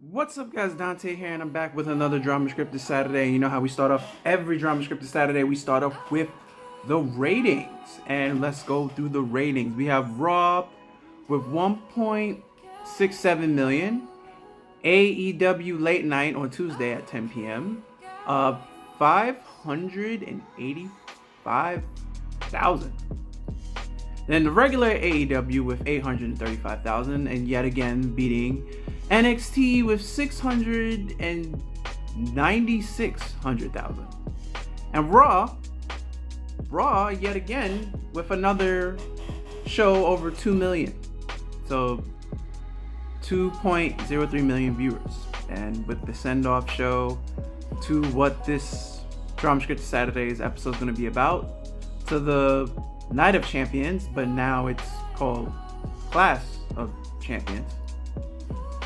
What's up, guys? Dante here, and I'm back with another Dramascripted Saturday. You know how we start off every Dramascripted Saturday? We start off with the ratings, and let's go through the ratings. We have Raw with 1.67 million, AEW Late Night on Tuesday at 10 p.m. 585,000. Then the regular AEW with 835,000, and yet again beating NXT with 696,000. And Raw yet again with another show over 2 million. So 2.03 million viewers. And with the send-off show to what this Dramascripted Saturday's episode is going to be about, to the Night of Champions, but now it's called Clash of Champions.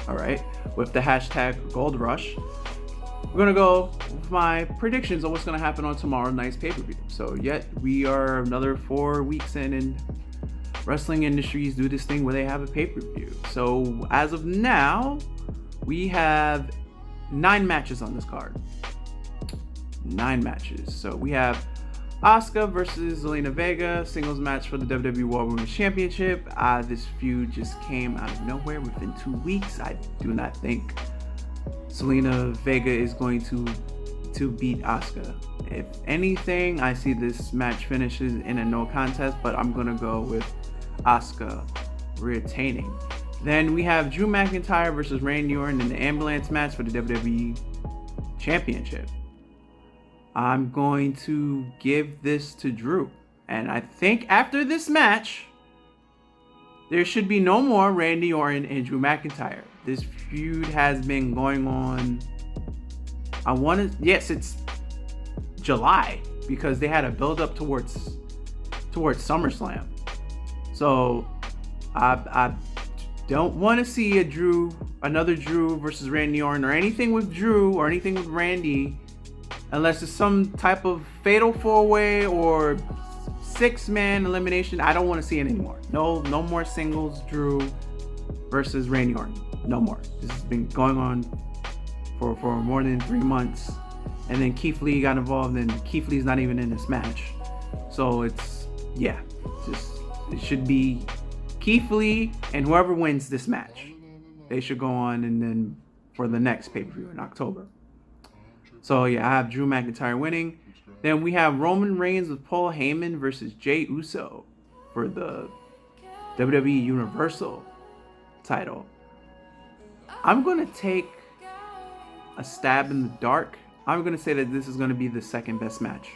Alright, with the hashtag Gold Rush. We're gonna go with my predictions on what's gonna happen on tomorrow night's pay-per-view. So yet we are another 4 weeks in, and wrestling industries do this thing where they have a pay-per-view. So as of now, we have 9 matches on this card. 9 matches. So we have Asuka versus Zelina Vega, singles match for the WWE World Women's Championship. This feud just came out of nowhere within 2 weeks. I do not think Zelina Vega is going to beat Asuka. If anything, I see this match finishes in a no contest, but I'm gonna go with Asuka retaining. Then we have Drew McIntyre versus Randy Orton in the ambulance match for the WWE Championship. I'm going to give this to Drew. And I think after this match, there should be no more Randy Orton and Drew McIntyre. This feud has been going on. Yes, it's July, because they had a build up towards SummerSlam. So I don't want to see another Drew versus Randy Orton, or anything with Drew or anything with Randy, unless it's some type of fatal 4-way or 6-man elimination. I don't want to see it anymore. No more singles Drew versus Randy Orton. No more. This has been going on for more than 3 months. And then Keith Lee got involved, and Keith Lee's not even in this match. So it should be Keith Lee and whoever wins this match, they should go on and then for the next pay-per-view in October. So yeah, I have Drew McIntyre winning. Then we have Roman Reigns with Paul Heyman versus Jey Uso for the WWE Universal title. I'm going to take a stab in the dark. I'm going to say that this is going to be the second best match.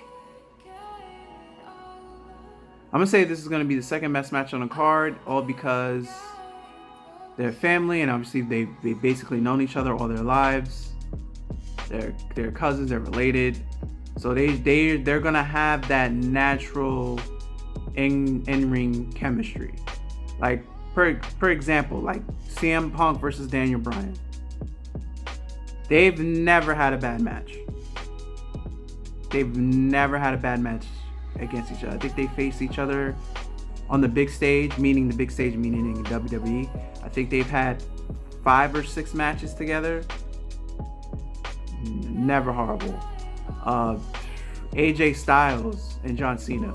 I'm going to say this is going to be the second best match on the card, all because they're family, and obviously they've basically known each other all their lives. They're cousins, they're related. So they're gonna have that natural in-ring chemistry. Like for example, like CM Punk versus Daniel Bryan. They've never had a bad match. They've never had a bad match against each other. I think they faced each other on the big stage, meaning WWE. I think they've had 5 or 6 matches together. Never horrible. AJ Styles and John Cena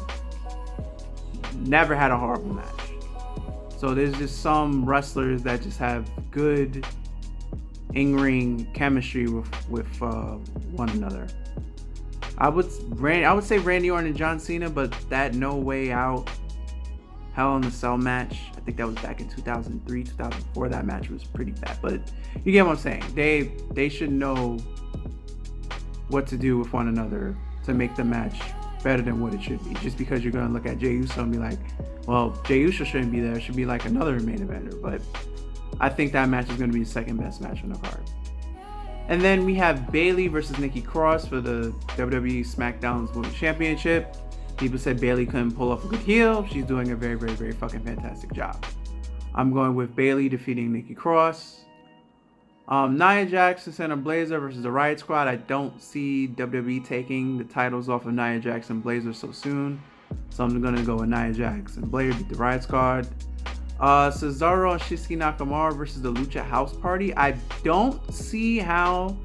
never had a horrible match. So there's just some wrestlers that just have good in-ring chemistry with one another. I would say Randy Orton and John Cena, but that No Way Out Hell in a Cell match, I think that was back in 2003, 2004. That match was pretty bad, but you get what I'm saying. They should know what to do with one another to make the match better than what it should be. Just because you're going to look at Jey Uso and be like, well, Jey Uso shouldn't be there. It should be like another main eventer. But I think that match is going to be the second best match on the card. And then we have Bayley versus Nikki Cross for the WWE SmackDown's Women's Championship. People said Bayley couldn't pull off a good heel. She's doing a very, very, very fucking fantastic job. I'm going with Bayley defeating Nikki Cross. Nia Jax and Shayna Baszler versus the Riot Squad. I don't see WWE taking the titles off of Nia Jax and Baszler so soon. So I'm going to go with Nia Jax and Baszler beat the Riot Squad. Cesaro and Shinsuke Nakamura versus the Lucha House Party. I don't see how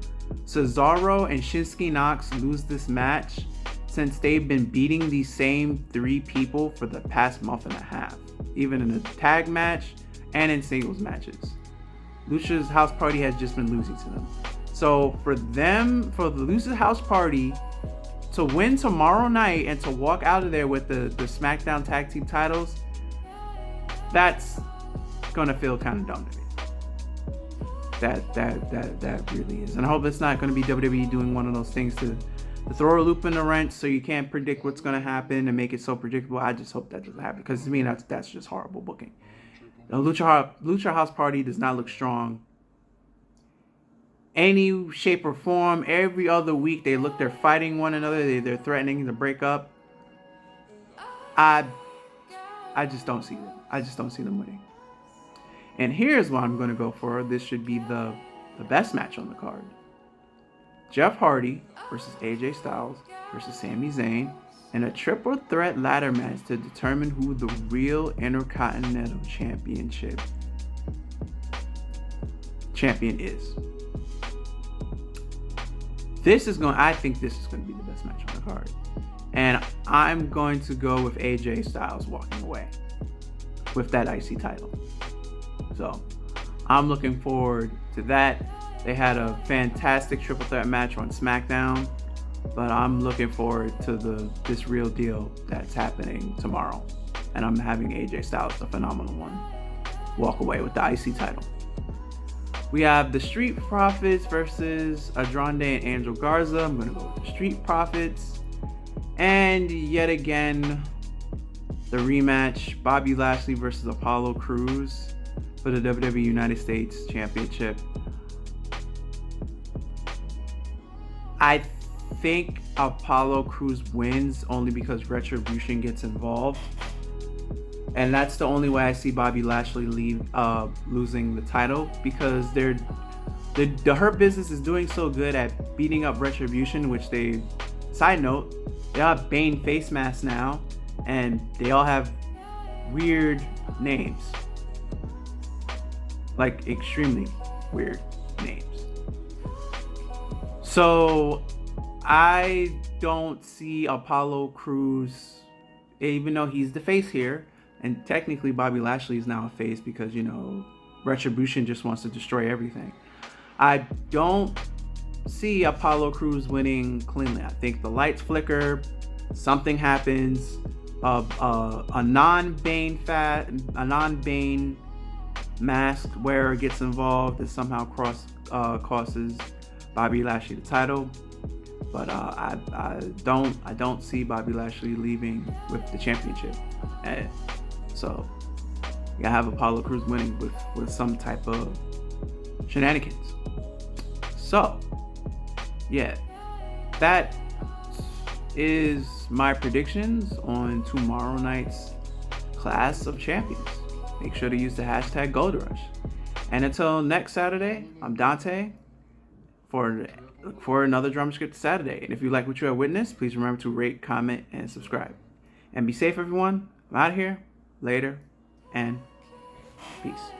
Cesaro and Shinsuke Knox lose this match, since they've been beating these same 3 people for the past month and a half, even in a tag match and in singles matches. Lucha's House Party has just been losing to them. So for the Lucha's House Party to win tomorrow night and to walk out of there with the SmackDown Tag Team titles, that's gonna feel kind of dumb to me. That really is. And I hope it's not gonna be WWE doing one of those things to throw a loop in the wrench so you can't predict what's gonna happen and make it so predictable. I just hope that doesn't happen, because to me that's just horrible booking. The Lucha House Party does not look strong any shape or form. Every other week they're fighting one another, they're threatening to break up. I just don't see them. I just don't see them winning. And here's what I'm going to go for. This should be the best match on the card. Jeff Hardy versus AJ Styles versus Sami Zayn in a triple threat ladder match to determine who the real Intercontinental champion is. I think this is going to be the best match on the card. And I'm going to go with AJ Styles walking away with that IC title. So I'm looking forward to that. They had a fantastic triple threat match on SmackDown, but I'm looking forward to this real deal that's happening tomorrow. And I'm having AJ Styles, the phenomenal one, walk away with the IC title. We have the Street Profits versus Andrade and Angel Garza. I'm going to go with the Street Profits. And yet again, the rematch, Bobby Lashley versus Apollo Crews for the WWE United States Championship. I think Apollo Crews wins only because Retribution gets involved. And that's the only way I see Bobby Lashley losing the title, because the Hurt Business is doing so good at beating up Retribution, which side note, they all have Bane face masks now, and they all have weird names. Like extremely weird names. So I don't see Apollo Crews, even though he's the face here, and technically Bobby Lashley is now a face because, Retribution just wants to destroy everything. I don't see Apollo Crews winning cleanly. I think the lights flicker, something happens, a non-Bane mask wearer gets involved that somehow causes Bobby Lashley the title. But I don't see Bobby Lashley leaving with the championship. So you gotta have Apollo Crews winning with some type of shenanigans. So yeah, that is my predictions on tomorrow night's Clash of Champions. Make sure to use the hashtag GoldRush. And until next Saturday, I'm Dante for another Dramascripted Saturday. And if you like what you have witnessed, please remember to rate, comment, and subscribe. And be safe, everyone. I'm out of here. Later, and peace.